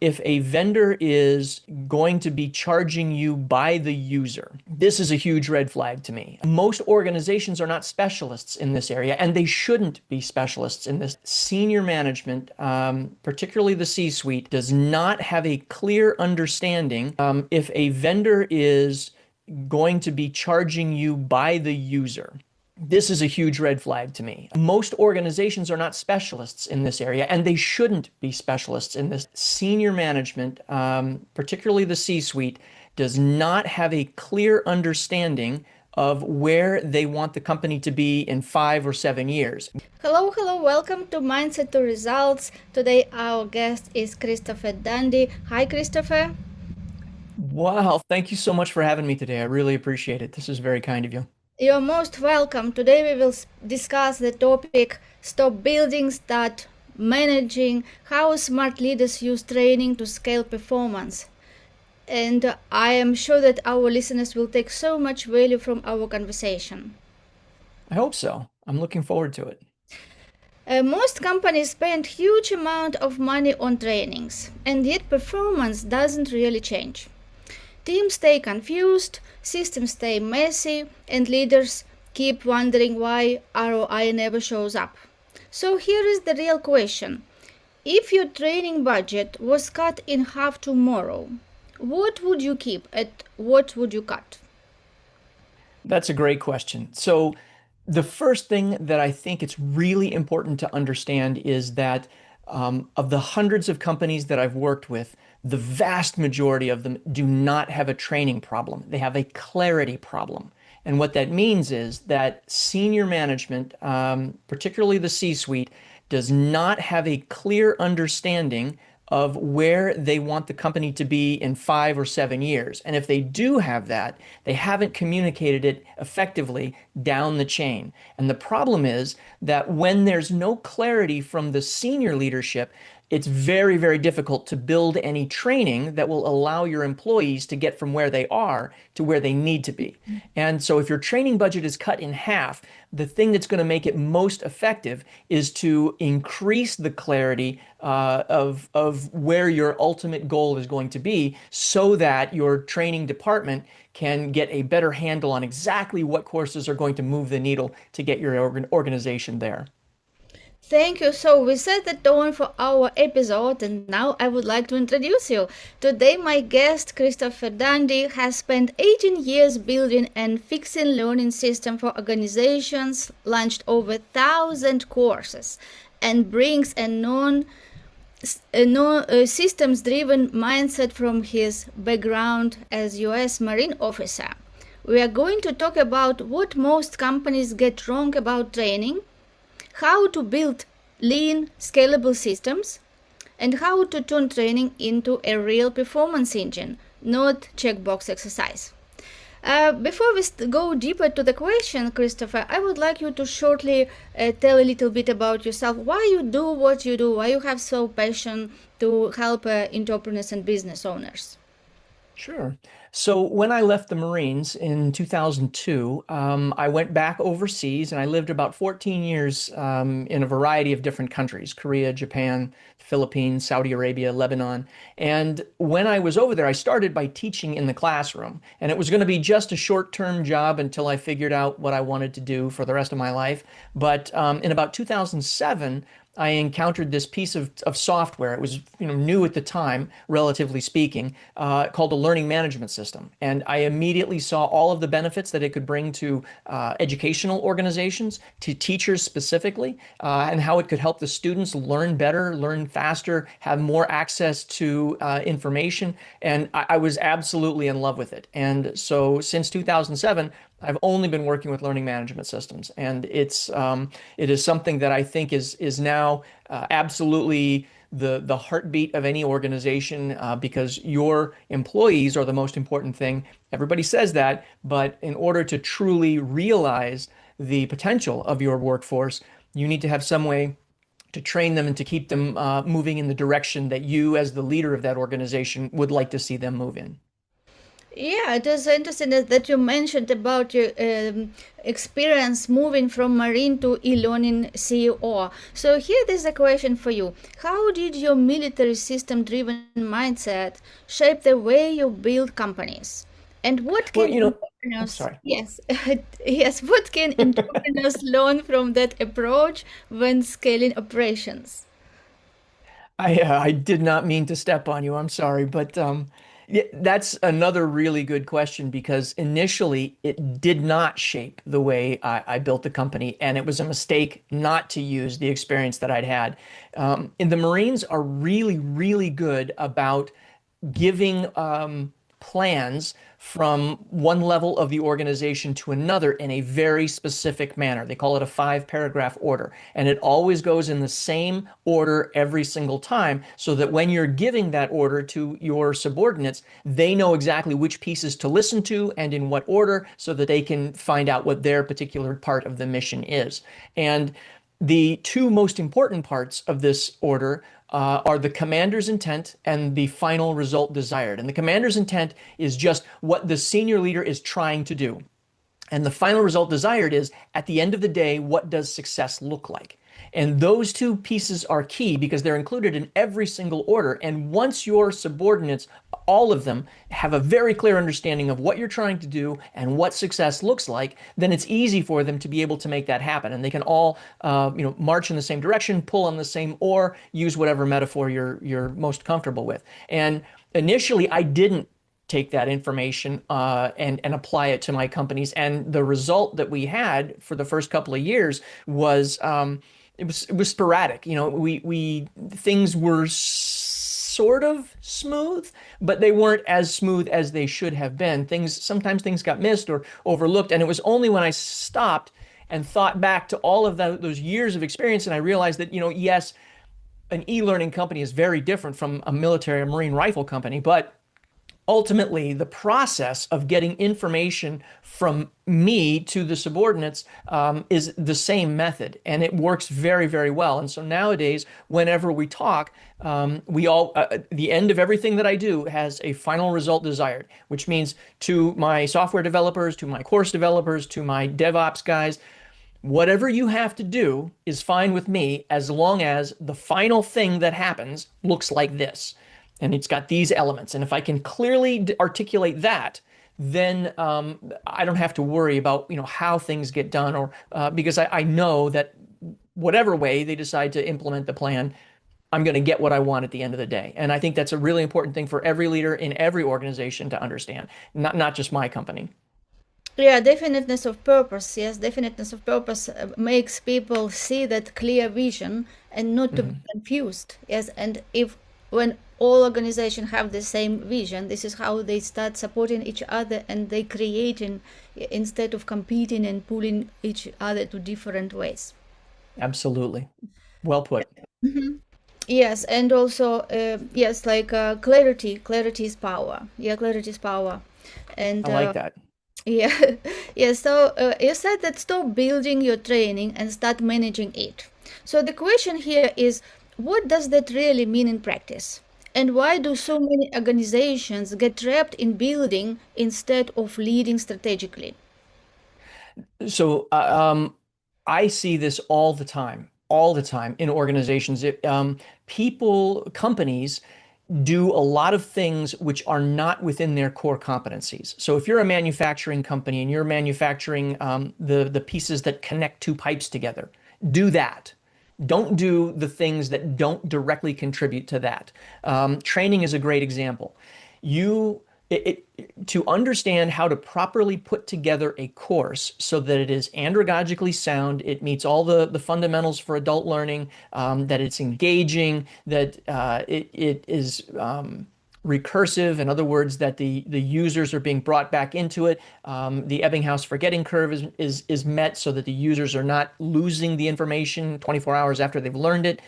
If a vendor is going to be charging you by the user, this is a huge red flag to me. Most organizations are not specialists in this area, and they shouldn't be specialists in this. Senior management, particularly the C-suite, does not have a clear understanding. If a vendor is going to be charging you by the user, this is a huge red flag to me. Most organizations are not specialists in this area, and they shouldn't be specialists in this. Senior management, particularly the C-suite, does not have a clear understanding of where they want the company to be in 5 or 7 years. Hello, welcome to Mindset to Results. Today our guest is Christopher Dundy. Hi, Christopher. Wow, thank you so much for having me today. I really appreciate it. This is very kind of you. You're most welcome. Today we will discuss the topic Stop Building, Start Managing, how smart leaders use training to scale performance. And I am sure that our listeners will take so much value from our conversation. I hope so. I'm looking forward to it. Most companies spend huge amount of money on trainings, and yet performance doesn't really change. Teams stay confused, systems stay messy, and leaders keep wondering why ROI never shows up. So here is the real question. If your training budget was cut in half tomorrow, what would you keep and what would you cut? That's a great question. So, the first thing that I think it's really important to understand is that of the hundreds of companies that I've worked with, the vast majority of them do not have a training problem. They have a clarity problem. And what that means is that senior management, particularly the C-suite, does not have a clear understanding of where they want the company to be in 5 or 7 years. And if they do have that, they haven't communicated it effectively down the chain. And the problem is that when there's no clarity from the senior leadership, it's very, very difficult to build any training that will allow your employees to get from where they are to where they need to be. And so if your training budget is cut in half, the thing that's going to make it most effective is to increase the clarity of where your ultimate goal is going to be so that your training department can get a better handle on exactly what courses are going to move the needle to get your organization there. Thank you. So we set the tone for our episode, and now I would like to introduce you. Today, my guest, Christopher Dundy, has spent 18 years building and fixing learning system for organizations, launched over 1,000 courses, and brings a systems-driven mindset from his background as U.S. Marine officer. We are going to talk about what most companies get wrong about training, how to build lean, scalable systems, and how to turn training into a real performance engine, not checkbox exercise. Before we go deeper to the question, Christopher, I would like you to shortly tell a little bit about yourself, why you do what you do, why you have so passion to help entrepreneurs and business owners. Sure. So when I left the Marines in 2002, I went back overseas and I lived about 14 years in a variety of different countries, Korea, Japan, Philippines, Saudi Arabia, Lebanon. And when I was over there, I started by teaching in the classroom. And it was going to be just a short-term job until I figured out what I wanted to do for the rest of my life. But in about 2007, I encountered this piece of software. It was new at the time, relatively speaking, called a learning management system. And I immediately saw all of the benefits that it could bring to educational organizations, to teachers specifically, and how it could help the students learn better, learn faster, have more access to information. And I was absolutely in love with it. And so since 2007, I've only been working with learning management systems, and it is something that I think is now absolutely the heartbeat of any organization because your employees are the most important thing. Everybody says that, but in order to truly realize the potential of your workforce, you need to have some way to train them and to keep them moving in the direction that you, as the leader of that organization, would like to see them move in. Yeah, it is interesting that you mentioned about your experience moving from Marine to e-learning CEO. So here there's a question for you. How did your military system-driven mindset shape the way you build companies? And what Well, can oh, entrepreneurs, sorry. yes, yes, what can entrepreneurs learn from that approach when scaling operations? I did not mean to step on you. I'm sorry, but yeah, that's another really good question because initially it did not shape the way I built the company, and it was a mistake not to use the experience that I'd had. And the Marines are really, really good about giving plans from one level of the organization to another in a very specific manner. They call it a 5 paragraph order, and it always goes in the same order every single time so that when you're giving that order to your subordinates, they know exactly which pieces to listen to and in what order so that they can find out what their particular part of the mission is. And the two most important parts of this order are the commander's intent and the final result desired. And the commander's intent is just what the senior leader is trying to do. And the final result desired is at the end of the day, what does success look like? And those two pieces are key because they're included in every single order. And once your subordinates, all of them, have a very clear understanding of what you're trying to do and what success looks like, then it's easy for them to be able to make that happen. And they can all, march in the same direction, pull on the same oar, use whatever metaphor you're most comfortable with. And initially, I didn't take that information and apply it to my companies. And the result that we had for the first couple of years was it was sporadic. We things were sort of smooth, but they weren't as smooth as they should have been. Sometimes things got missed or overlooked, and it was only when I stopped and thought back to all of those years of experience and I realized that yes, an e-learning company is very different from a military or marine rifle company, but ultimately the process of getting information from me to the subordinates is the same method and it works very, very well. And so nowadays whenever we talk, we all the end of everything that I do has a final result desired, which means to my software developers, to my course developers, to my DevOps guys, whatever you have to do is fine with me as long as the final thing that happens looks like this. And it's got these elements. And if I can clearly articulate that, then I don't have to worry about how things get done or because I know that whatever way they decide to implement the plan, I'm going to get what I want at the end of the day. And I think that's a really important thing for every leader in every organization to understand, not just my company. Yeah, definiteness of purpose. Yes, definiteness of purpose makes people see that clear vision and not to be Mhm. confused. Yes, and if when all organizations have the same vision, this is how they start supporting each other and they creating instead of competing and pulling each other to different ways. Absolutely. Well put. Yes, and also yes, like clarity is power. Yeah, clarity is power, and I like that. yeah, yeah. So you said that stop building your training and start managing it. So the question here is, what does that really mean in practice? And why do so many organizations get trapped in building instead of leading strategically? So I see this all the time in organizations. Companies do a lot of things which are not within their core competencies. So if you're a manufacturing company and you're manufacturing the pieces that connect two pipes together, do that. Don't do the things that don't directly contribute to that. Training is a great example. You to understand how to properly put together a course so that it is andragogically sound, it meets all the fundamentals for adult learning, that it's engaging, that it is recursive. In other words, that the users are being brought back into it. The Ebbinghaus forgetting curve is met so that the users are not losing the information 24 hours after they've learned it.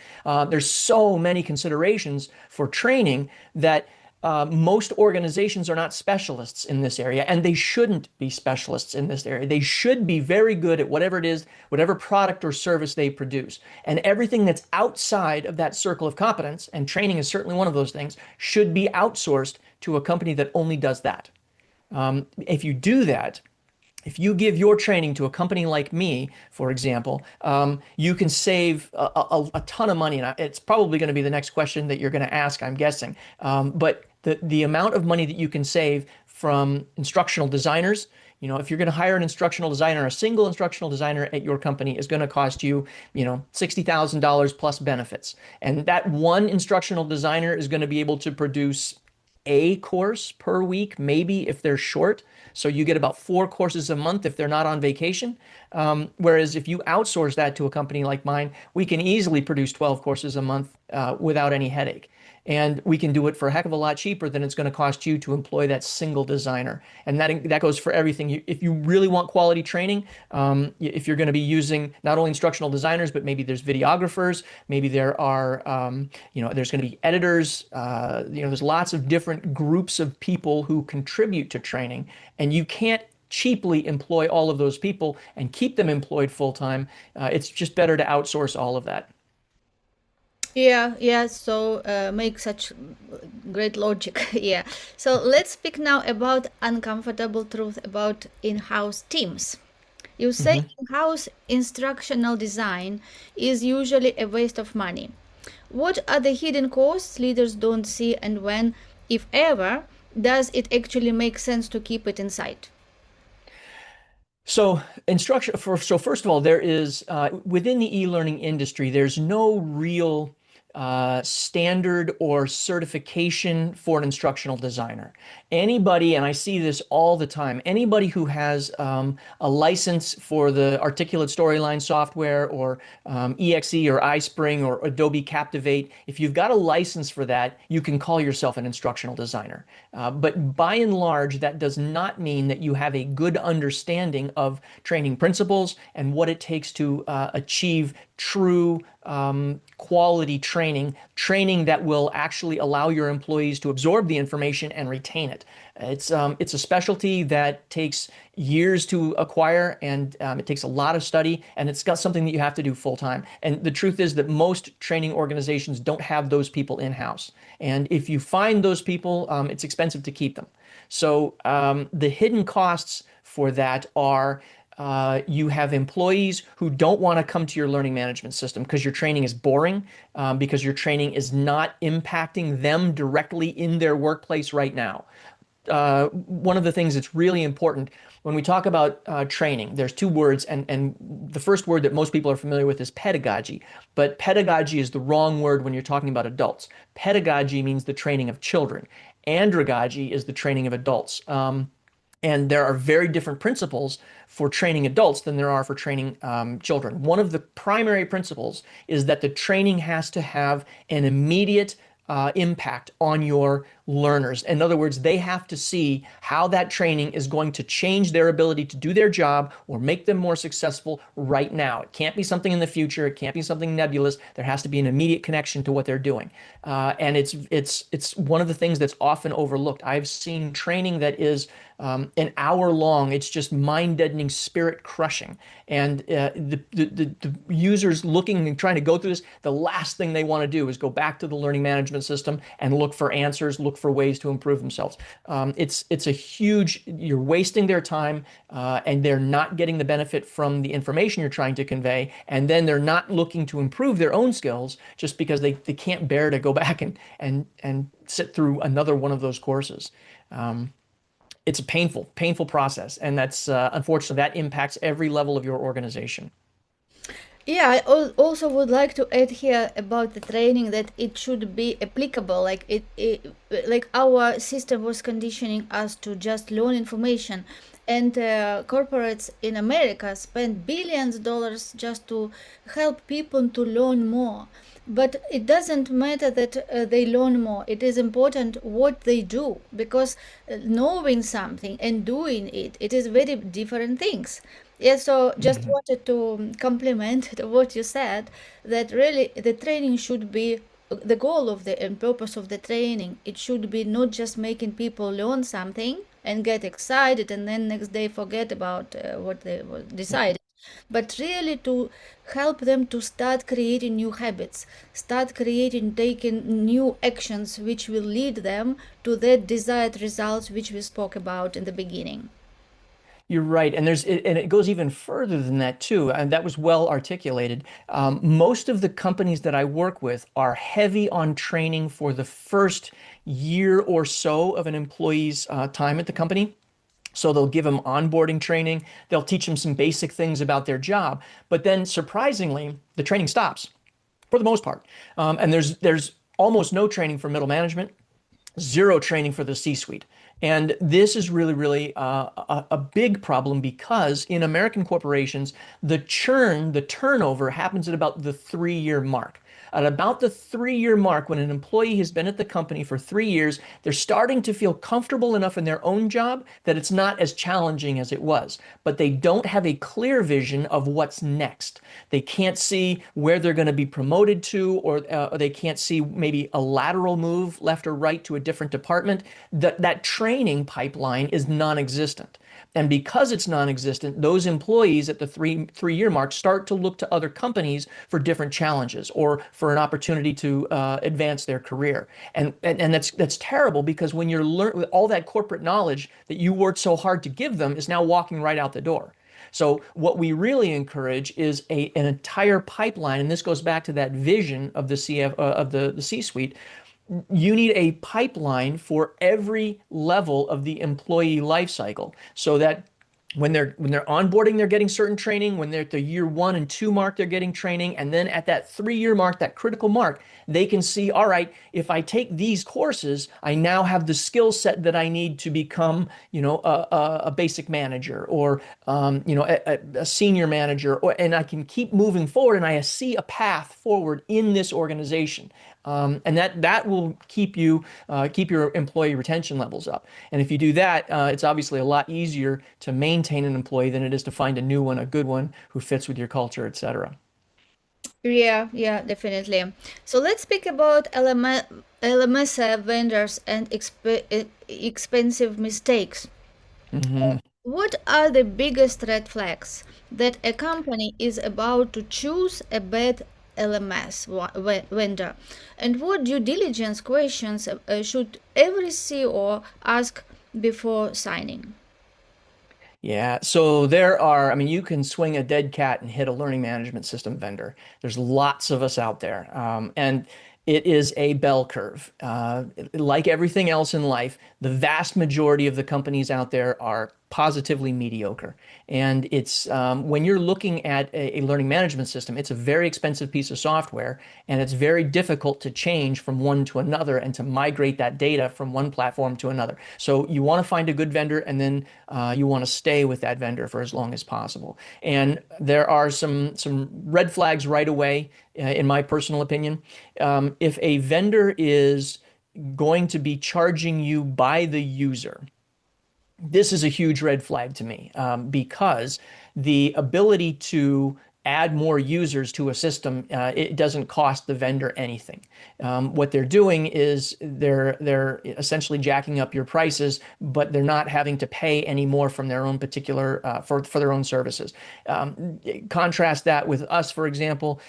There's so many considerations for training that most organizations are not specialists in this area, and they shouldn't be specialists in this area. They should be very good at whatever it is, whatever product or service they produce. And everything that's outside of that circle of competence, and training is certainly one of those things, should be outsourced to a company that only does that. If you do that, if you give your training to a company like me, for example, you can save a ton of money. And it's probably going to be the next question that you're going to ask, I'm guessing. But the amount of money that you can save from instructional designers, if you're going to hire an instructional designer, a single instructional designer at your company is going to cost you, $60,000 plus benefits. And that one instructional designer is going to be able to produce a course per week, maybe if they're short. So you get about 4 courses a month if they're not on vacation. Whereas if you outsource that to a company like mine, we can easily produce 12 courses a month without any headache. And we can do it for a heck of a lot cheaper than it's going to cost you to employ that single designer. And that goes for everything. If you really want quality training, if you're going to be using not only instructional designers, but maybe there's videographers, maybe there are, there's going to be editors. There's lots of different groups of people who contribute to training, and you can't cheaply employ all of those people and keep them employed full time. It's just better to outsource all of that. Yeah, yeah, so make such great logic. Yeah. So let's speak now about uncomfortable truth about in-house teams. You say Mhm. in-house instructional design is usually a waste of money. What are the hidden costs leaders don't see, and when, if ever, does it actually make sense to keep it inside? So first of all, there is within the e-learning industry, there's no real standard or certification for an instructional designer. Anybody, and I see this all the time, anybody who has a license for the Articulate Storyline software or EXE or iSpring or Adobe Captivate, if you've got a license for that, you can call yourself an instructional designer. But by and large, that does not mean that you have a good understanding of training principles and what it takes to achieve true quality training that will actually allow your employees to absorb the information and retain it. It's a specialty that takes years to acquire, and it takes a lot of study, and it's got something that you have to do full time. And the truth is that most training organizations don't have those people in-house. And if you find those people, it's expensive to keep them. So the hidden costs for that are you have employees who don't want to come to your learning management system because your training is boring, because your training is not impacting them directly in their workplace right now. One of the things that's really important when we talk about training, there's two words, and the first word that most people are familiar with is pedagogy. But pedagogy is the wrong word when you're talking about adults. Pedagogy means the training of children. Andragogy is the training of adults. And there are very different principles for training adults than there are for training children. One of the primary principles is that the training has to have an immediate impact on your learners. In other words, they have to see how that training is going to change their ability to do their job or make them more successful right now. It can't be something in the future. It can't be something nebulous. There has to be an immediate connection to what they're doing. And it's one of the things that's often overlooked. I've seen training that is an hour long. It's just mind-deadening, spirit-crushing. And the users looking and trying to go through this, the last thing they want to do is go back to the learning management system and look for answers, look for ways to improve themselves. It's a huge, you're wasting their time, and they're not getting the benefit from the information you're trying to convey. And then they're not looking to improve their own skills just because they can't bear to go back and sit through another one of those courses. It's a painful process, and that's unfortunately that impacts every level of your organization. Yeah, I also would like to add here about the training that it should be applicable. Like our system was conditioning us to just learn information, and corporates in America spend billions of dollars just to help people to learn more. But it doesn't matter that they learn more. It is important what they do, because knowing something and doing it is very different things. Yeah, so just Mhm. wanted to compliment what you said, that really the training should be the goal of the and purpose of the training. It should be not just making people learn something and get excited and then next day forget about what they decided. but really to help them to start creating new habits, start creating, taking new actions which will lead them to their desired results, which we spoke about in the beginning. You're right, and it goes even further than that too, and that was well articulated. Most of the companies that I work with are heavy on training for the first year or so of an employee's time at the company. So they'll give them onboarding training, they'll teach them some basic things about their job, but then surprisingly, the training stops for the most part, and there's almost no training for middle management, zero training for the C-suite. And this is really, really a big problem because in American corporations, the turnover happens at about the 3 year mark. At about the 3 year mark, when an employee has been at the company for 3 years, they're starting to feel comfortable enough in their own job that it's not as challenging as it was. But they don't have a clear vision of what's next. They can't see where they're going to be promoted to, or they can't see maybe a lateral move left or right to a different department. That training pipeline is non-existent. And because it's non-existent, those employees at the three year mark start to look to other companies for different challenges or for an opportunity to advance their career. And that's terrible because when you're learn all that corporate knowledge that you worked so hard to give them is now walking right out the door. So what we really encourage is an entire pipeline, and this goes back to that vision of the the C-suite. You need a pipeline for every level of the employee life cycle so that when they're onboarding, they're getting certain training. When they're at the year 1 and 2 mark, they're getting training. And then at that 3 year mark, that critical mark, they can see, all right, if I take these courses, I now have the skill set that I need to become, a basic manager or, a senior manager, and I can keep moving forward and I see a path forward in this organization. And that will keep your employee retention levels up. And if you do that, it's obviously a lot easier to maintain an employee than it is to find a new one, a good one who fits with your culture, etc. Yeah, yeah, definitely. So let's speak about LMS vendors and expensive mistakes. Mhm. What are the biggest red flags that a company is about to choose a bad LMS vendor? And what due diligence questions should every CEO ask before signing? Yeah, so I mean, you can swing a dead cat and hit a learning management system vendor. There's lots of us out there. And it is a bell curve. Like everything else in life, the vast majority of the companies out there are positively mediocre. And it's when you're looking at a learning management system, it's a very expensive piece of software, and it's very difficult to change from one to another and to migrate that data from one platform to another. So you want to find a good vendor, and then you want to stay with that vendor for as long as possible. And there are some red flags right away, in my personal opinion. If a vendor is going to be charging you by the user, this is a huge red flag to me, because the ability to add more users to a system, it doesn't cost the vendor anything. What they're doing is they're essentially jacking up your prices, but they're not having to pay any more from their own particular for their own services. Contrast that with us, for example.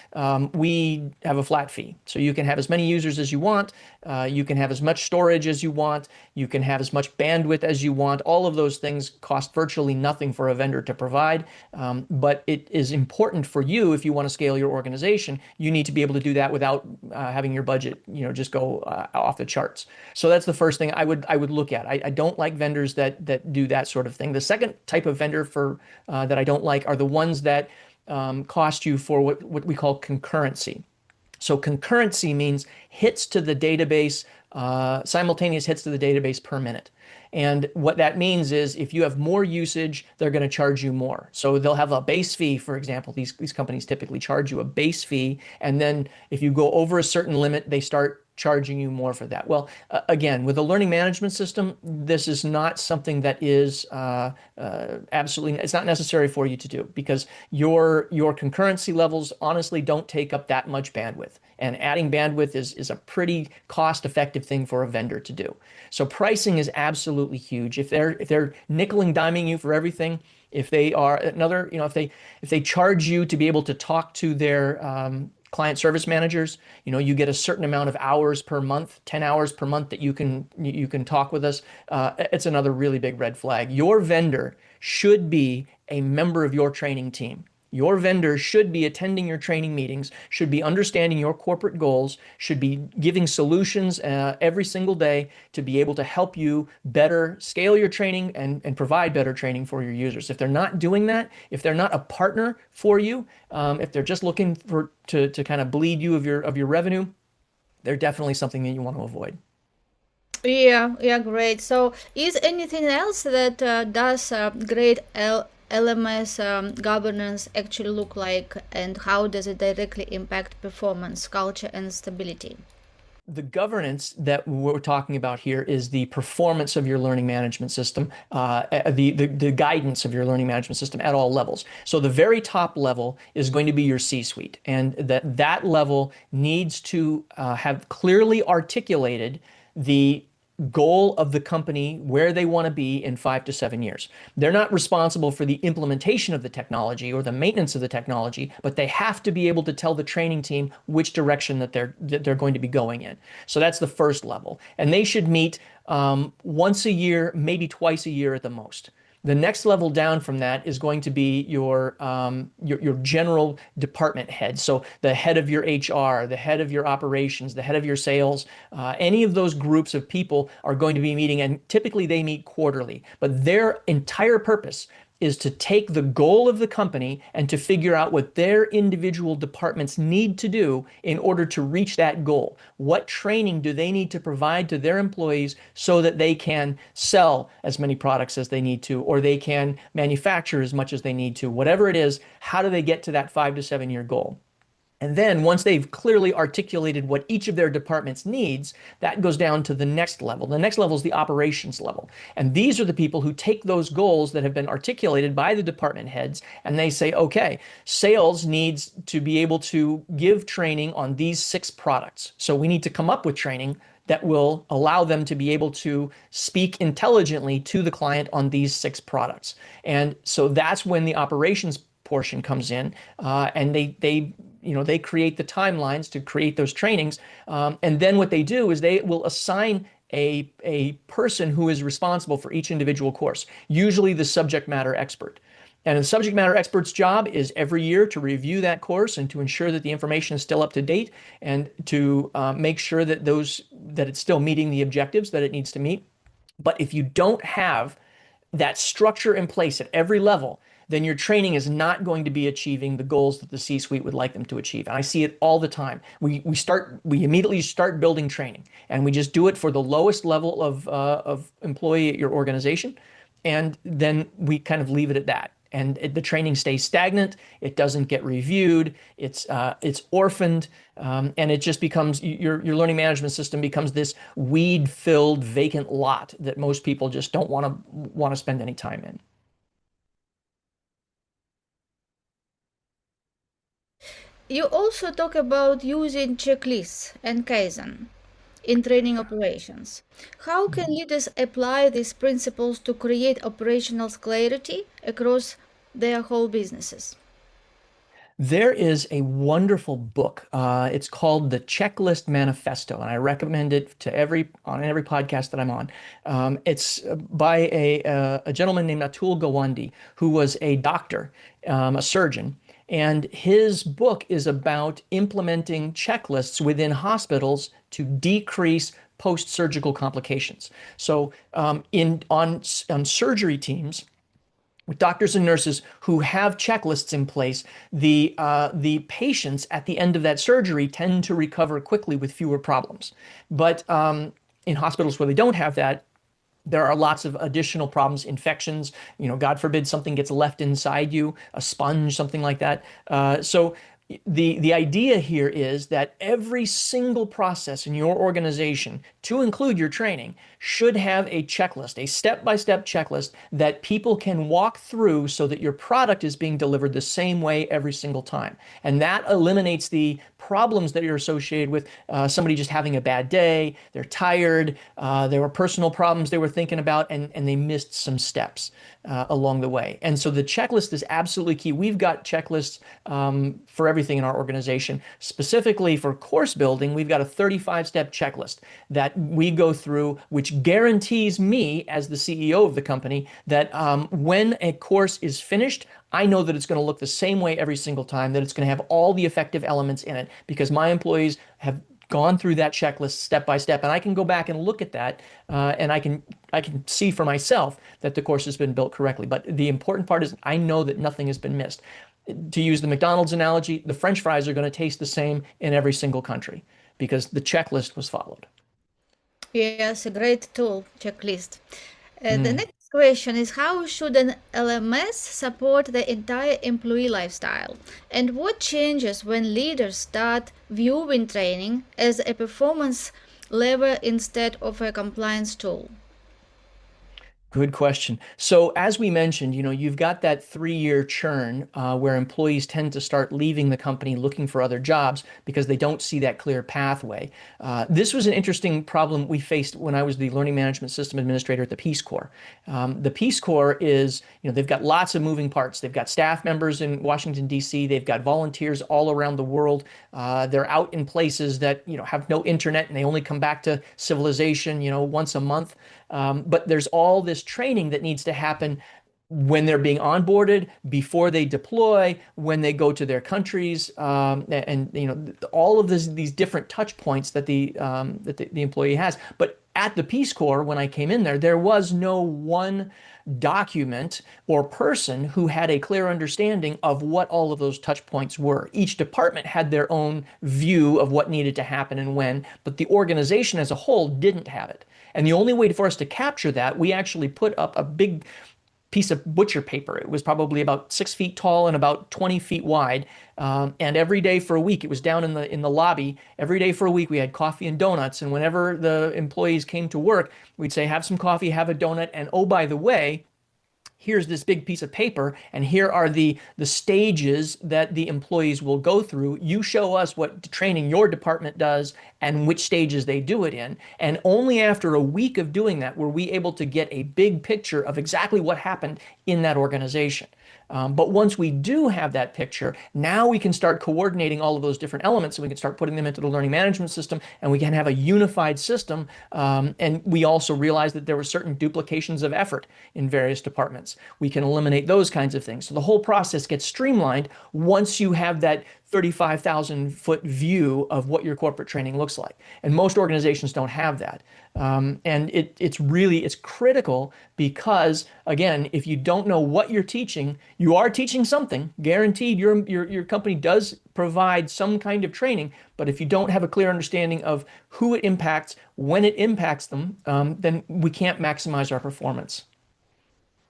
We have a flat fee, so you can have as many users as you want, you can have as much storage as you want, you can have as much bandwidth as you want. All of those things cost virtually nothing for a vendor to provide, but it is important for you if you want to scale your organization. You need to be able to do that without having your budget, just go off the charts. So that's the first thing I would look at. I don't like vendors that do that sort of thing. The second type of vendor for that I don't like are the ones that cost you for what we call concurrency. So concurrency means hits to the database, simultaneous hits to the database per minute. And what that means is if you have more usage, they're going to charge you more. So they'll have a base fee, for example. These companies typically charge you a base fee. And then if you go over a certain limit, they start charging you more for that. Well, again, with a learning management system, this is not something that is absolutely, it's not necessary for you to do because your concurrency levels honestly don't take up that much bandwidth. And adding bandwidth is a pretty cost-effective thing for a vendor to do. So pricing is absolutely huge. If they're nickel and diming you for everything, If they are another, if they charge you to be able to talk to their client service managers, you get a certain amount of hours per month, 10 hours per month that you can talk with us. It's another really big red flag. Your vendor should be a member of your training team. Your vendor should be attending your training meetings, should be understanding your corporate goals, should be giving solutions every single day to be able to help you better scale your training and provide better training for your users. If they're not doing that, if they're not a partner for you, if they're just looking to kind of bleed you of your revenue, they're definitely something that you want to avoid. Yeah, yeah, great. So, is anything else that does great LMS governance actually look like, and how does it directly impact performance, culture, and stability? The governance that we're talking about here is the performance of your learning management system, the guidance of your learning management system at all levels. So the very top level is going to be your C-suite, and that level needs to have clearly articulated the goal of the company, where they want to be in 5 to 7 years. They're not responsible for the implementation of the technology or the maintenance of the technology, but they have to be able to tell the training team which direction that they're going to be going in. So that's the first level, and they should meet once a year, maybe twice a year at the most. The next level down from that is going to be your general department head. So the head of your HR, the head of your operations, the head of your sales, any of those groups of people are going to be meeting, and typically they meet quarterly. But their entire purpose is to take the goal of the company and to figure out what their individual departments need to do in order to reach that goal. What training do they need to provide to their employees so that they can sell as many products as they need to, or they can manufacture as much as they need to? Whatever it is, how do they get to that 5 to 7 year goal? And then once they've clearly articulated what each of their departments needs, that goes down to the next level. The next level is the operations level. And these are the people who take those goals that have been articulated by the department heads and they say, okay, sales needs to be able to give training on these 6 products. So we need to come up with training that will allow them to be able to speak intelligently to the client on these 6 products. And so that's when the operations portion comes in, and they create the timelines to create those trainings, and then what they do is they will assign a person who is responsible for each individual course, usually the subject matter expert. And the subject matter expert's job is every year to review that course and to ensure that the information is still up to date, and to make sure that it's still meeting the objectives that it needs to meet. But if you don't have that structure in place at every level, then your training is not going to be achieving the goals that the C-suite would like them to achieve. And I see it all the time. We immediately start building training, and we just do it for the lowest level of employee at your organization, and then we kind of leave it at that. And the training stays stagnant. It doesn't get reviewed. It's orphaned, and it just becomes your learning management system becomes this weed-filled vacant lot that most people just don't want to spend any time in. You also talk about using checklists and Kaizen in training operations. How can leaders apply these principles to create operational clarity across their whole businesses? There is a wonderful book. It's called The Checklist Manifesto, and I recommend it to on every podcast that I'm on. It's by a gentleman named Atul Gawande, who was a doctor, a surgeon, and his book is about implementing checklists within hospitals to decrease post-surgical complications. So, on surgery teams, with doctors and nurses who have checklists in place, the patients at the end of that surgery tend to recover quickly with fewer problems. But in hospitals where they don't have that, there are lots of additional problems, infections, God forbid something gets left inside you, a sponge, something like that. So The idea here is that every single process in your organization, to include your training, should have a checklist, a step-by-step checklist that people can walk through so that your product is being delivered the same way every single time. And that eliminates the problems that are associated with somebody just having a bad day, they're tired, there were personal problems they were thinking about, and they missed some steps along the way. And so the checklist is absolutely key. We've got checklists for everything in our organization. Specifically for course building, we've got a 35-step checklist that we go through, which guarantees me, as the CEO of the company, that when a course is finished, I know that it's going to look the same way every single time, that it's going to have all the effective elements in it because my employees have gone through that checklist step by step, and I can go back and look at that, and I can see for myself that the course has been built correctly. But the important part is I know that nothing has been missed. To use the McDonald's analogy, the French fries are going to taste the same in every single country because the checklist was followed. Yes, a great tool, checklist. The Mm. next question is how should an LMS support the entire employee lifestyle? And what changes when leaders start viewing training as a performance lever instead of a compliance tool? Good question. So, as we mentioned, you've got that 3-year churn where employees tend to start leaving the company looking for other jobs because they don't see that clear pathway. This was an interesting problem we faced when I was the Learning Management System Administrator at the Peace Corps. The Peace Corps is, they've got lots of moving parts. They've got staff members in Washington, D.C., they've got volunteers all around the world. They're out in places that, have no internet and they only come back to civilization, once a month. But there's all this training that needs to happen when they're being onboarded, before they deploy, when they go to their countries, and all of these different touch points that the employee has. But at the Peace Corps, when I came in there was no one document or person who had a clear understanding of what all of those touch points were. Each department had their own view of what needed to happen and when, but the organization as a whole didn't have it. And the only way for us to capture that, we actually put up a big piece of butcher paper. It was probably about 6 feet tall and about 20 feet wide. And every day for a week, it was down in the lobby. Every day for a week, we had coffee and donuts. And whenever the employees came to work, we'd say, have some coffee, have a donut. And oh, by the way, here's this big piece of paper, and here are the stages that the employees will go through. You show us what training your department does and which stages they do it in. And only after a week of doing that were we able to get a big picture of exactly what happened in that organization. But once we do have that picture, now we can start coordinating all of those different elements and we can start putting them into the learning management system and we can have a unified system. And we also realized that there were certain duplications of effort in various departments. We can eliminate those kinds of things. So the whole process gets streamlined once you have that 35,000-foot view of what your corporate training looks like. And most organizations don't have that. And it's critical because, again, if you don't know what you're teaching, you are teaching something. Guaranteed, your company does provide some kind of training. But if you don't have a clear understanding of who it impacts, when it impacts them, then we can't maximize our performance.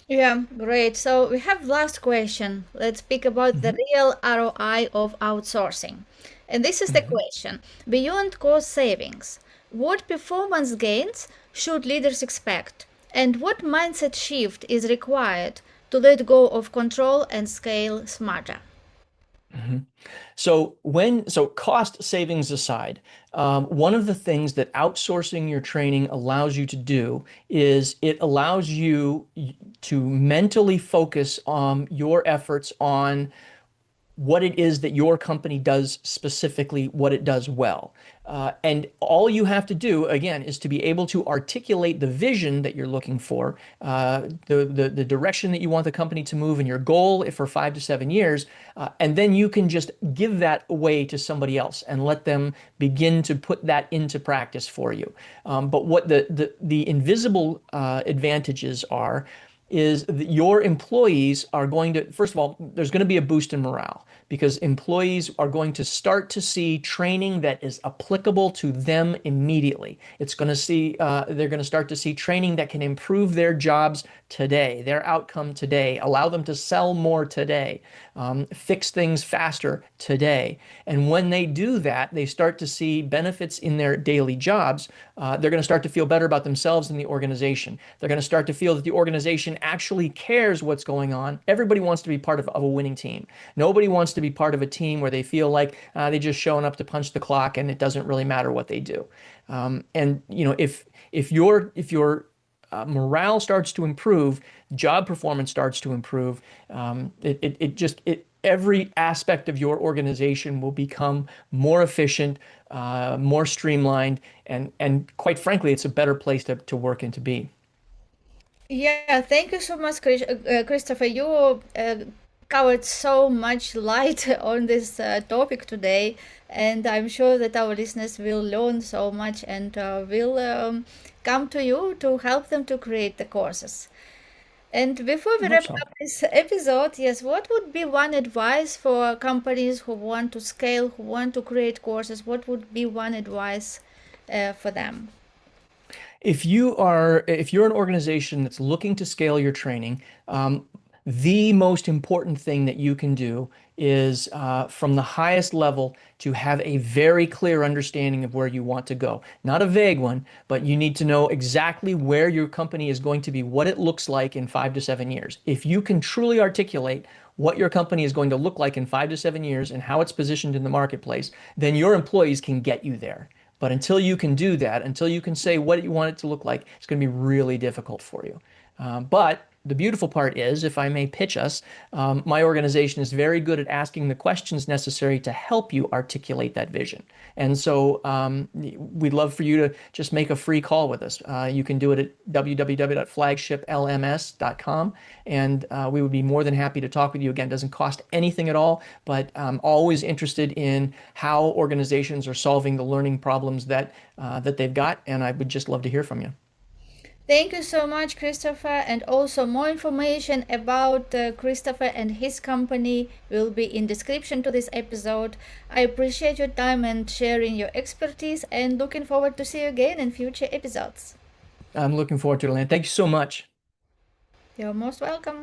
Yeah, great. So we have last question. Let's speak about the Mhm. real ROI of outsourcing. And this is the Mhm. question. Beyond cost savings, what performance gains should leaders expect? And what mindset shift is required to let go of control and scale smarter? Mhm. So cost savings aside, one of the things that outsourcing your training allows you to do is it allows you to mentally focus on your efforts on what it is that your company does specifically, what it does well. And all you have to do, again, is to be able to articulate the vision that you're looking for, the direction that you want the company to move, and your goal for 5 to 7 years. And then you can just give that away to somebody else and let them begin to put that into practice for you. But what the invisible advantages are is that your employees are going to, first of all, there's going to be a boost in morale because employees are going to start to see training that is applicable to them immediately. They're going to start to see training that can improve their jobs today, their outcome today, allow them to sell more today, fix things faster today. And when they do that, they start to see benefits in their daily jobs. They're going to start to feel better about themselves and the organization. They're going to start to feel that the organization actually cares what's going on. Everybody wants to be part of a winning team. Nobody wants to be part of a team where they feel like they're just showing up to punch the clock and it doesn't really matter what they do. And if your morale starts to improve, job performance starts to improve. Every aspect of your organization will become more efficient, more streamlined, and quite frankly, it's a better place to work and to be. Yeah, thank you so much, Christopher. You covered so much light on this topic today, and I'm sure that our listeners will learn so much and will come to you to help them to create the courses. And before I we hope wrap so. up this episode, yes, what would be one advice for companies who want to scale, who want to create courses? What would be one advice for them? If you're an organization that's looking to scale your training, the most important thing that you can do is from the highest level to have a very clear understanding of where you want to go. Not a vague one, but you need to know exactly where your company is going to be, what it looks like in 5 to 7 years. If you can truly articulate what your company is going to look like in 5 to 7 years and how it's positioned in the marketplace, then your employees can get you there. But until you can do that, until you can say what you want it to look like, it's going to be really difficult for you. But the beautiful part is, if I may pitch us, my organization is very good at asking the questions necessary to help you articulate that vision. And so we'd love for you to just make a free call with us. You can do it at www.flagshiplms.com, and we would be more than happy to talk with you. Again, it doesn't cost anything at all, but I'm always interested in how organizations are solving the learning problems that they've got, and I would just love to hear from you. Thank you so much, Christopher. And also more information about Christopher and his company will be in description to this episode. I appreciate your time and sharing your expertise and looking forward to see you again in future episodes. I'm looking forward to it, Elaine. Thank you so much. You're most welcome.